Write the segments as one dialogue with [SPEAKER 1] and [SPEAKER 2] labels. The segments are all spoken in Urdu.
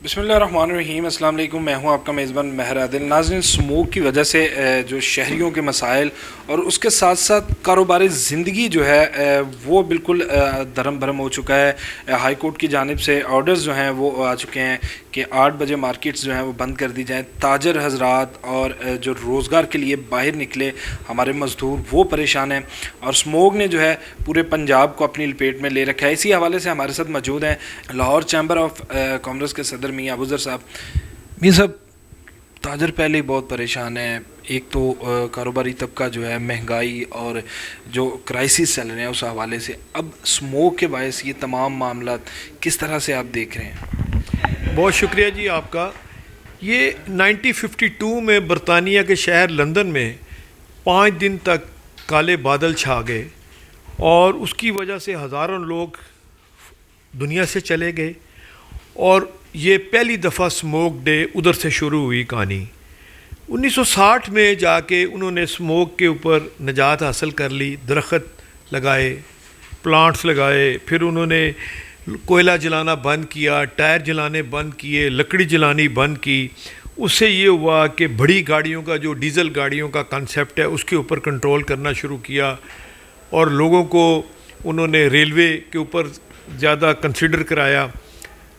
[SPEAKER 1] بسم اللہ الرحمن الرحیم، السلام علیکم۔ میں ہوں آپ کا میزبان مہر عادل۔ ناظرین، اسموک کی وجہ سے جو شہریوں کے مسائل اور اس کے ساتھ ساتھ کاروباری زندگی جو ہے وہ بالکل دھرم بھرم ہو چکا ہے۔ ہائی کورٹ کی جانب سے آرڈرز جو ہیں وہ آ چکے ہیں کہ 8 بجے مارکیٹس جو ہیں وہ بند کر دی جائیں۔ تاجر حضرات اور جو روزگار کے لیے باہر نکلے ہمارے مزدور وہ پریشان ہیں، اور اسموک نے جو ہے پورے پنجاب کو اپنی لپیٹ میں لے رکھا ہے۔ اسی حوالے سے ہمارے ساتھ موجود ہیں لاہور چیمبر آف کامرس کے صدر میاں ابوذر صاحب۔ میاں صاحب، تاجر پہلے ہی بہت پریشان ہیں، ایک تو کاروباری طبقہ جو ہے مہنگائی اور جو کرائسس چل رہے ہیں اس حوالے سے، اب اسموک کے باعث یہ تمام معاملات کس طرح سے آپ دیکھ رہے ہیں؟
[SPEAKER 2] بہت شکریہ جی آپ کا۔ یہ 1952 میں برطانیہ کے شہر لندن میں 5 دن تک کالے بادل چھا گئے، اور اس کی وجہ سے ہزاروں لوگ دنیا سے چلے گئے، اور یہ پہلی دفعہ اسموک ڈے ادھر سے شروع ہوئی کہانی۔ 1960 میں جا کے انہوں نے اسموک کے اوپر نجات حاصل کر لی، درخت لگائے، پلانٹس لگائے، پھر انہوں نے کوئلہ جلانا بند کیا، ٹائر جلانے بند کیے، لکڑی جلانی بند کی۔ اس سے یہ ہوا کہ بڑی گاڑیوں کا جو ڈیزل گاڑیوں کا کنسیپٹ ہے اس کے اوپر کنٹرول کرنا شروع کیا، اور لوگوں کو انہوں نے ریلوے کے اوپر زیادہ کنسیڈر کرایا،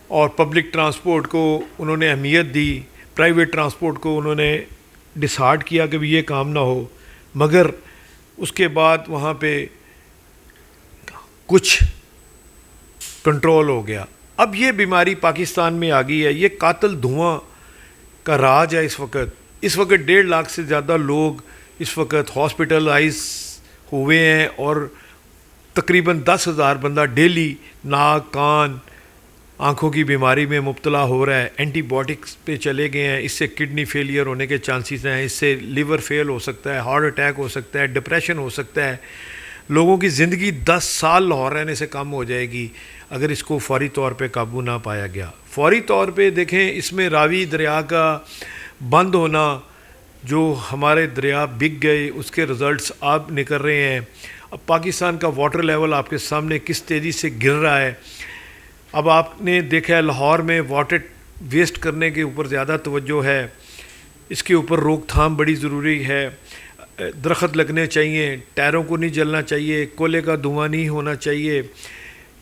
[SPEAKER 2] اور پبلک ٹرانسپورٹ کو انہوں نے اہمیت دی، پرائیویٹ ٹرانسپورٹ کو انہوں نے ڈسہارڈ کیا کہ بھی یہ کام نہ ہو۔ مگر اس کے بعد وہاں پہ کچھ کنٹرول ہو گیا۔ اب یہ بیماری پاکستان میں آ گئی ہے، یہ قاتل دھواں کا راج ہے۔ اس وقت 1.5 لاکھ سے زیادہ لوگ اس وقت ہاسپٹلائز ہوئے ہیں، اور تقریباً 10,000 بندہ ڈیلی ناک، کان، آنکھوں کی بیماری میں مبتلا ہو رہا ہے۔ اینٹی بائیوٹکس پہ چلے گئے ہیں، اس سے کڈنی فیلئر ہونے کے چانسز ہیں، اس سے لیور فیل ہو سکتا ہے، ہارٹ اٹیک ہو سکتا ہے، ڈپریشن ہو سکتا ہے۔ لوگوں کی زندگی 10 سال لاہور رہنے سے کم ہو جائے گی اگر اس کو فوری طور پہ قابو نہ پایا گیا۔ فوری طور پہ دیکھیں، اس میں راوی دریا کا بند ہونا، جو ہمارے دریا بک گئے، اس کے رزلٹس آپ نکل رہے ہیں۔ اب پاکستان کا واٹر لیول آپ کے سامنے کس تیزی سے گر رہا ہے۔ اب آپ نے دیکھا ہے لاہور میں واٹر ویسٹ کرنے کے اوپر زیادہ توجہ ہے، اس کے اوپر روک تھام بڑی ضروری ہے۔ درخت لگنے چاہیے، ٹائروں کو نہیں جلنا چاہیے، کولے کا دھواں نہیں ہونا چاہیے،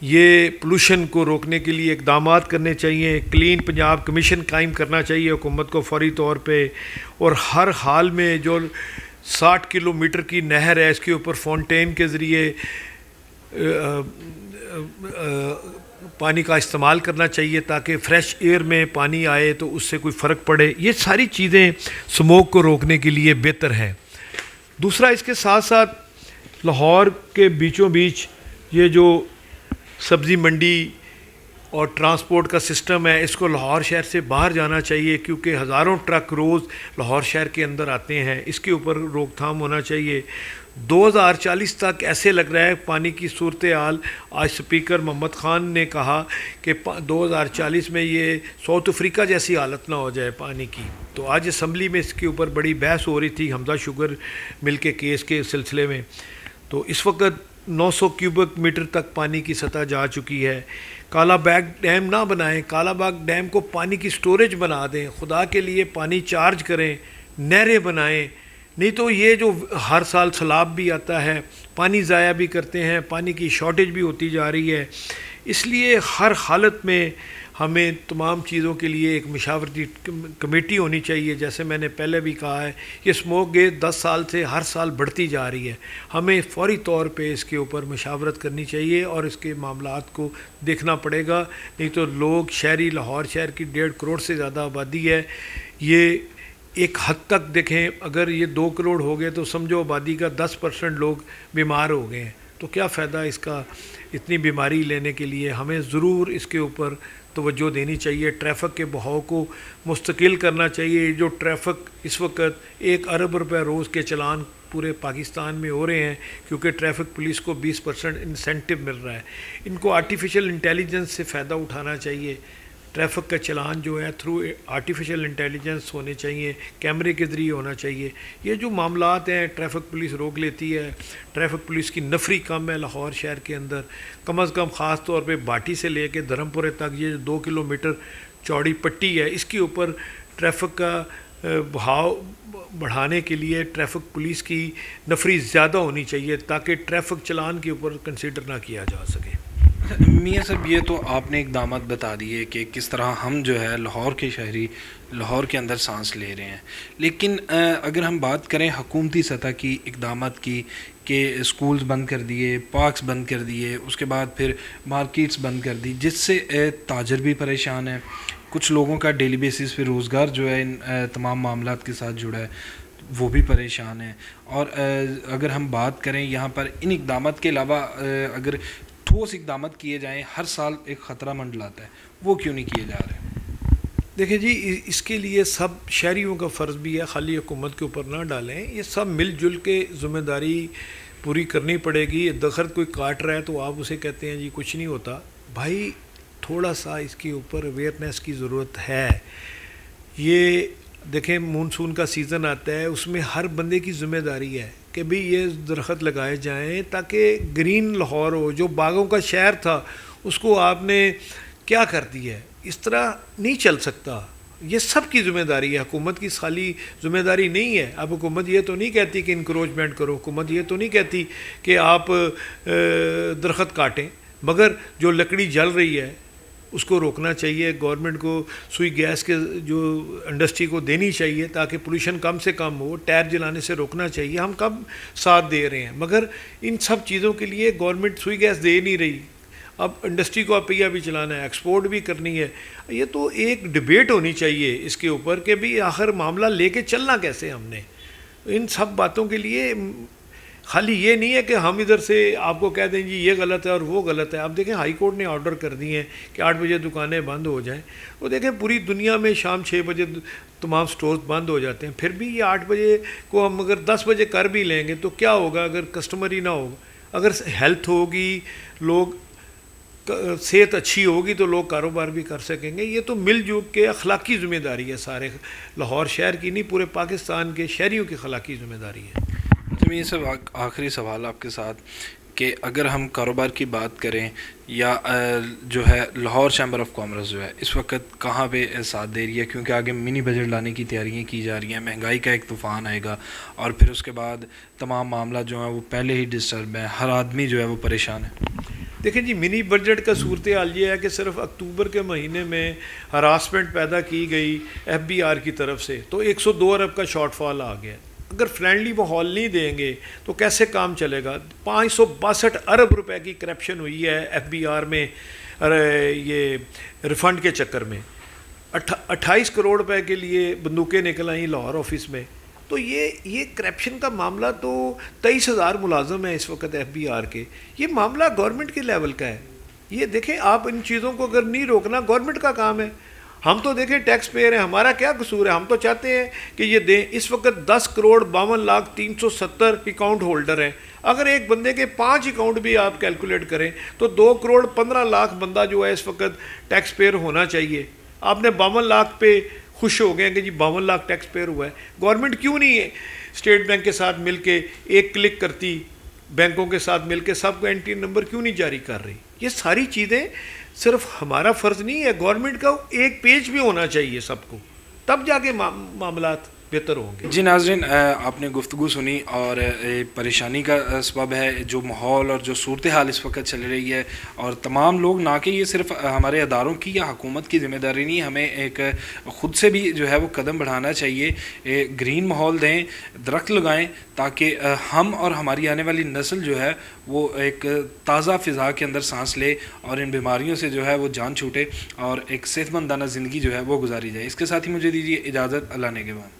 [SPEAKER 2] یہ پولوشن کو روکنے کے لیے اقدامات کرنے چاہیے۔ کلین پنجاب کمیشن قائم کرنا چاہیے حکومت کو فوری طور پہ، اور ہر حال میں جو 60 کلومیٹر کی نہر ہے اس کے اوپر فاؤنٹین کے ذریعے پانی کا استعمال کرنا چاہیے، تاکہ فریش ایئر میں پانی آئے تو اس سے کوئی فرق پڑے۔ یہ ساری چیزیں اسموک کو روکنے کے لیے بہتر ہیں۔ دوسرا، اس کے ساتھ ساتھ لاہور کے بیچوں بیچ یہ جو سبزی منڈی اور ٹرانسپورٹ کا سسٹم ہے، اس کو لاہور شہر سے باہر جانا چاہیے، کیونکہ ہزاروں ٹرک روز لاہور شہر کے اندر آتے ہیں، اس کے اوپر روک تھام ہونا چاہیے۔ 2040 تک ایسے لگ رہا ہے پانی کی صورتحال، آج سپیکر محمد خان نے کہا کہ 2040 میں یہ ساؤتھ افریقہ جیسی حالت نہ ہو جائے پانی کی۔ تو آج اسمبلی میں اس کے اوپر بڑی بحث ہو رہی تھی حمزہ شوگر مل کے کیس کے سلسلے میں۔ تو اس وقت 900 کیوبک میٹر تک پانی کی سطح جا چکی ہے۔ کالا باغ ڈیم نہ بنائیں، کالا باغ ڈیم کو پانی کی سٹوریج بنا دیں، خدا کے لیے پانی چارج کریں، نہریں بنائیں، نہیں تو یہ جو ہر سال سیلاب بھی آتا ہے، پانی ضائع بھی کرتے ہیں، پانی کی شارٹیج بھی ہوتی جا رہی ہے۔ اس لیے ہر حالت میں ہمیں تمام چیزوں کے لیے ایک مشاورتی کمیٹی ہونی چاہیے۔ جیسے میں نے پہلے بھی کہا ہے، یہ اسموک گیس 10 سال سے ہر سال بڑھتی جا رہی ہے، ہمیں فوری طور پہ اس کے اوپر مشاورت کرنی چاہیے اور اس کے معاملات کو دیکھنا پڑے گا، نہیں تو لوگ شہری، لاہور شہر کی 1.5 کروڑ سے زیادہ آبادی ہے، یہ ایک حد تک دیکھیں، اگر یہ 2 کروڑ ہو گئے تو سمجھو آبادی کا 10% لوگ بیمار ہو گئے ہیں، تو کیا فائدہ اس کا اتنی بیماری لینے کے لیے۔ ہمیں ضرور اس کے اوپر توجہ دینی چاہیے، ٹریفک کے بہاؤ کو مستقل کرنا چاہیے۔ جو ٹریفک اس وقت 1 ارب روپے روز کے چلان پورے پاکستان میں ہو رہے ہیں، کیونکہ ٹریفک پولیس کو 20% انسینٹیو مل رہا ہے، ان کو آرٹیفیشل انٹیلیجنس سے فائدہ اٹھانا چاہیے۔ ٹریفک کا چلان جو ہے تھرو آرٹیفیشل انٹیلیجنس ہونے چاہیے، کیمرے کے ذریعے ہونا چاہیے۔ یہ جو معاملات ہیں ٹریفک پولیس روک لیتی ہے، ٹریفک پولیس کی نفری کم ہے لاہور شہر کے اندر، کم از کم خاص طور پہ باٹی سے لے کے دھرم پورے تک یہ 2 کلومیٹر چوڑی پٹی ہے اس کے اوپر ٹریفک کا بہاؤ بڑھانے کے لیے ٹریفک پولیس کی نفری زیادہ ہونی چاہیے تاکہ ٹریفک چلان کے اوپر کنسیڈر نہ کیا جا سکے۔
[SPEAKER 1] میاں صاحب یہ تو آپ نے اقدامات بتا دیے کہ کس طرح ہم جو ہے لاہور کے شہری لاہور کے اندر سانس لے رہے ہیں، لیکن اگر ہم بات کریں حکومتی سطح کی اقدامات کی کہ اسکولز بند کر دیے، پارکس بند کر دیے، اس کے بعد پھر مارکیٹس بند کر دی، جس سے تاجر بھی پریشان ہے، کچھ لوگوں کا ڈیلی بیسس پہ روزگار جو ہے ان تمام معاملات کے ساتھ جڑا ہے وہ بھی پریشان ہے، اور اگر ہم بات کریں یہاں پر ان اقدامات کے علاوہ اگر ٹھوس اقدامات کیے جائیں، ہر سال ایک خطرہ منڈلاتا ہے، وہ کیوں نہیں کیے جا رہے؟
[SPEAKER 2] دیکھیں جی اس کے لیے سب شہریوں کا فرض بھی ہے، خالی حکومت کے اوپر نہ ڈالیں، یہ سب مل جل کے ذمہ داری پوری کرنی پڑے گی۔ درخت کوئی کاٹ رہا ہے تو آپ اسے کہتے ہیں جی کچھ نہیں ہوتا، بھائی تھوڑا سا اس کے اوپر اویئرنیس کی ضرورت ہے۔ یہ دیکھیں مونسون کا سیزن آتا ہے، اس میں ہر بندے کی ذمہ داری ہے کہ بھی یہ درخت لگائے جائیں تاکہ گرین لاہور ہو۔ جو باغوں کا شہر تھا اس کو آپ نے کیا کر دیا ہے، اس طرح نہیں چل سکتا۔ یہ سب کی ذمہ داری ہے، حکومت کی خالی ذمہ داری نہیں ہے۔ اب حکومت یہ تو نہیں کہتی کہ انکروچمنٹ کرو، حکومت یہ تو نہیں کہتی کہ آپ درخت کاٹیں، مگر جو لکڑی جل رہی ہے اس کو روکنا چاہیے۔ گورنمنٹ کو سوئی گیس کے جو انڈسٹری کو دینی چاہیے تاکہ پولوشن کم سے کم ہو، ٹائر جلانے سے روکنا چاہیے۔ ہم کب ساتھ دے رہے ہیں، مگر ان سب چیزوں کے لیے گورنمنٹ سوئی گیس دے نہیں رہی۔ اب انڈسٹری کو اپیا بھی چلانا ہے، ایکسپورٹ بھی کرنی ہے۔ یہ تو ایک ڈیبیٹ ہونی چاہیے اس کے اوپر کہ بھی آخر معاملہ لے کے چلنا کیسے ہم نے۔ ان سب باتوں کے لیے خالی یہ نہیں ہے کہ ہم ادھر سے آپ کو کہہ دیں جی یہ غلط ہے اور وہ غلط ہے۔ آپ دیکھیں ہائی کورٹ نے آرڈر کر دیے ہیں کہ 8 بجے دکانیں بند ہو جائیں، وہ دیکھیں پوری دنیا میں شام 6 بجے تمام سٹورز بند ہو جاتے ہیں، پھر بھی یہ 8 بجے کو ہم اگر 10 بجے کر بھی لیں گے تو کیا ہوگا اگر کسٹمر ہی نہ ہوگا؟ اگر ہیلتھ ہوگی، لوگ صحت اچھی ہوگی تو لوگ کاروبار بھی کر سکیں گے۔ یہ تو مل جل کے اخلاقی ذمہ داری ہے، سارے لاہور شہر کی نہیں، پورے پاکستان کے شہریوں کی اخلاقی ذمہ داری ہے۔
[SPEAKER 1] تو یہ سب آخری سوال آپ کے ساتھ کہ اگر ہم کاروبار کی بات کریں یا جو ہے لاہور چیمبر آف کامرس جو ہے اس وقت کہاں پہ ساتھ دے رہی ہے، کیونکہ آگے منی بجٹ لانے کی تیاریاں کی جا رہی ہیں، مہنگائی کا ایک طوفان آئے گا اور پھر اس کے بعد تمام معاملات جو ہیں وہ پہلے ہی ڈسٹرب ہیں، ہر آدمی جو ہے وہ پریشان ہے۔
[SPEAKER 2] دیکھیں جی منی بجٹ کا صورتحال یہ ہے کہ صرف اکتوبر کے مہینے میں ہراسمنٹ پیدا کی گئی FBR کی طرف سے تو 102 ارب کا شارٹ فال آ گیا۔ اگر فرینڈلی ماحول نہیں دیں گے تو کیسے کام چلے گا؟ 562 ارب روپے کی کرپشن ہوئی ہے FBR میں، یہ ریفنڈ کے چکر میں 28 کروڑ روپے کے لیے بندوقیں نکل آئیں لاہور آفس میں۔ تو یہ کرپشن کا معاملہ تو 23,000 ملازم ہیں اس وقت FBR کے، یہ معاملہ گورنمنٹ کے لیول کا ہے۔ یہ دیکھیں آپ ان چیزوں کو اگر نہیں روکنا گورنمنٹ کا کام ہے۔ ہم تو دیکھیں ٹیکس پیئر ہیں، ہمارا کیا قصور ہے؟ ہم تو چاہتے ہیں کہ یہ دیں۔ اس وقت 10 کروڑ 52,370 اکاؤنٹ ہولڈر ہیں، اگر ایک بندے کے 5 اکاؤنٹ بھی آپ کیلکولیٹ کریں تو 2 کروڑ 15 لاکھ بندہ جو ہے اس وقت ٹیکس پیئر ہونا چاہیے۔ آپ نے 52 لاکھ پہ خوش ہو گئے کہ جی 52 لاکھ ٹیکس پیئر ہوا ہے۔ گورنمنٹ کیوں نہیں ہے اسٹیٹ بینک کے ساتھ مل کے ایک کلک کرتی، بینکوں کے ساتھ مل کے سب کو NTN نمبر کیوں نہیں جاری کر رہی؟ یہ ساری چیزیں صرف ہمارا فرض نہیں ہے، گورنمنٹ کا ایک پیج بھی ہونا چاہیے سب کو، تب جا کے معاملات بہتر ہوں گے۔
[SPEAKER 1] جی ناظرین، آپ نے گفتگو سنی اور پریشانی کا سبب ہے جو ماحول اور جو صورتحال اس وقت چل رہی ہے، اور تمام لوگ نہ کہ یہ صرف ہمارے اداروں کی یا حکومت کی ذمہ داری نہیں، ہمیں ایک خود سے بھی جو ہے وہ قدم بڑھانا چاہیے، گرین ماحول دیں، درخت لگائیں تاکہ ہم اور ہماری آنے والی نسل جو ہے وہ ایک تازہ فضا کے اندر سانس لے اور ان بیماریوں سے جو ہے وہ جان چھوٹے اور ایک صحت مندانہ زندگی جو ہے وہ گزاری جائے۔ اس کے ساتھ ہی مجھے دیجیے اجازت، اللہ نے کے بعد۔